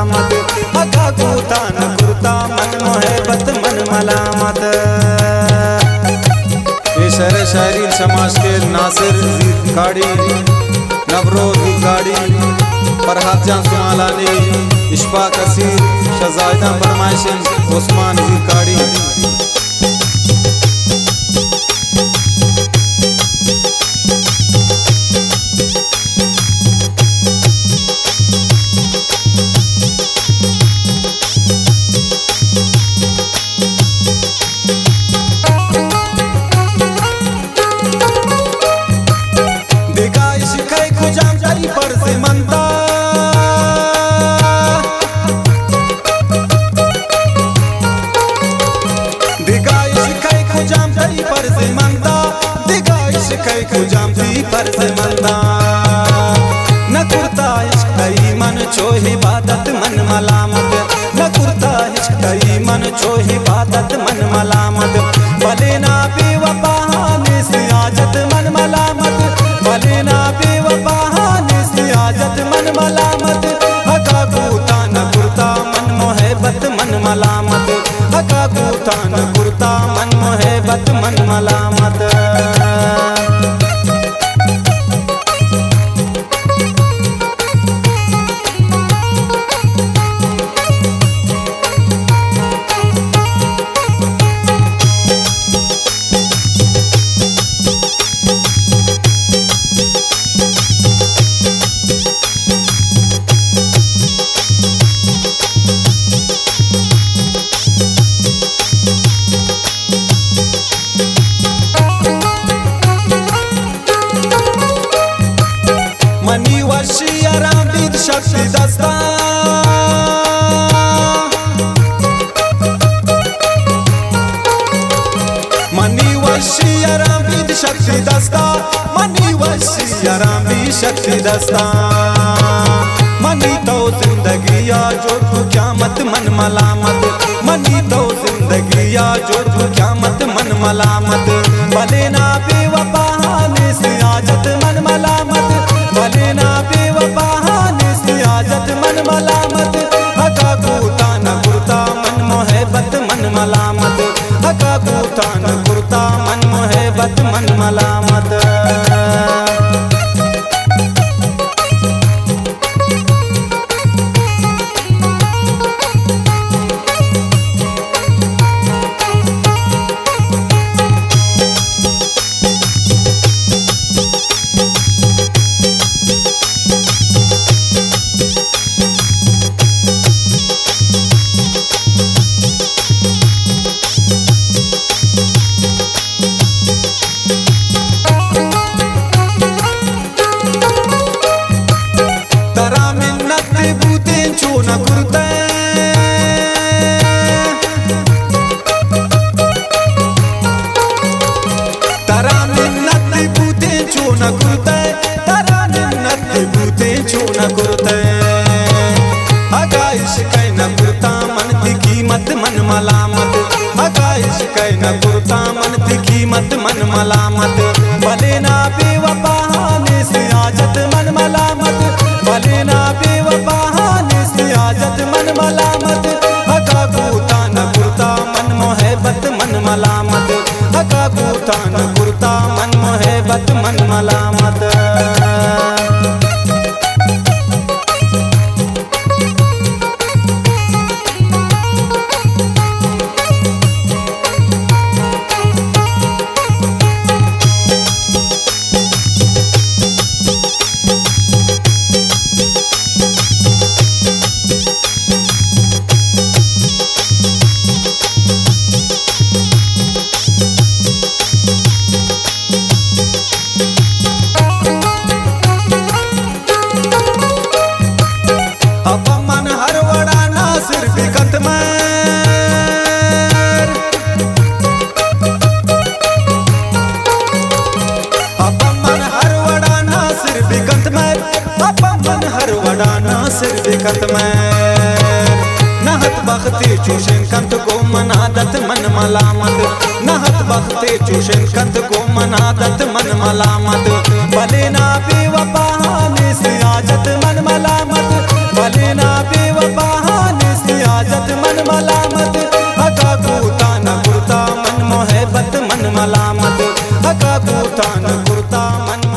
मलामत अगा कूता न कुर्ता मन मोहब्बत मन मलामत। ये शहर शायरी समाज के नासिर गाड़ी नवरोज गाड़ी फरहाद जान सुमालानी इशफाक असीर शहजादा फरमाइशिन उस्मान गाड़ी। न कुर्ता इश्क़ मन छो इबादत मन मलामत न कुर्ता इश्क़ मन छो इबादत मन मलामत भले ना बेवफा निस्याजत मन मलामत भले ना बेवफा निस्याजत मन मलामत हका कूता न कुर्ता मन मोहब्बत मन मलामत हका कूता न कुर्ता मन मोहब्बत मन मलामत। मनी वशी आरामदीद शक्ति दस्ता मनी वशी आरामदीद शक्ति दस्ता मनी वशी आरामदीद शक्ति दस्ता मनी तो जिंदगी या जोड़ तू क़यामत मन मलामत मनी तो जिंदगी या जोड़ तू क़यामत मन मलामत भले ना बेवफा निस्याजत मन मलामत भले ना बेवफा निस्याजत मन मलामत हका कूता न कुर्ता मन मोहब्बत मन मलामत हका कूता न कुर्ता मन मोहब्बत मन मलामत। मन मलामत हका इश्क़ न कुर्ता मन थी कीमत मन मलामत भले ना बेवफा निस्याजत मन मलामत भले ना बेवफा निस्याजत मन मलामत हका कूता न कुर्ता मन मोहब्बत मन मलामत हका कूता न कुर्ता मन मोहब्बत मन मलामत। नहत बख्ते चूशन कंत को मनादत मन मलामत नहत बख्ते चूशन कंत को मनादत मन मलामत भले ना बेवफा निस्याजत मन मलामत भले ना बेवफा बेवफान सियाजत मन मलामत हका कुर्ता न कुर्ता मन मोहब्बत मन मलामत हका कुर्ता न कुर्ता मन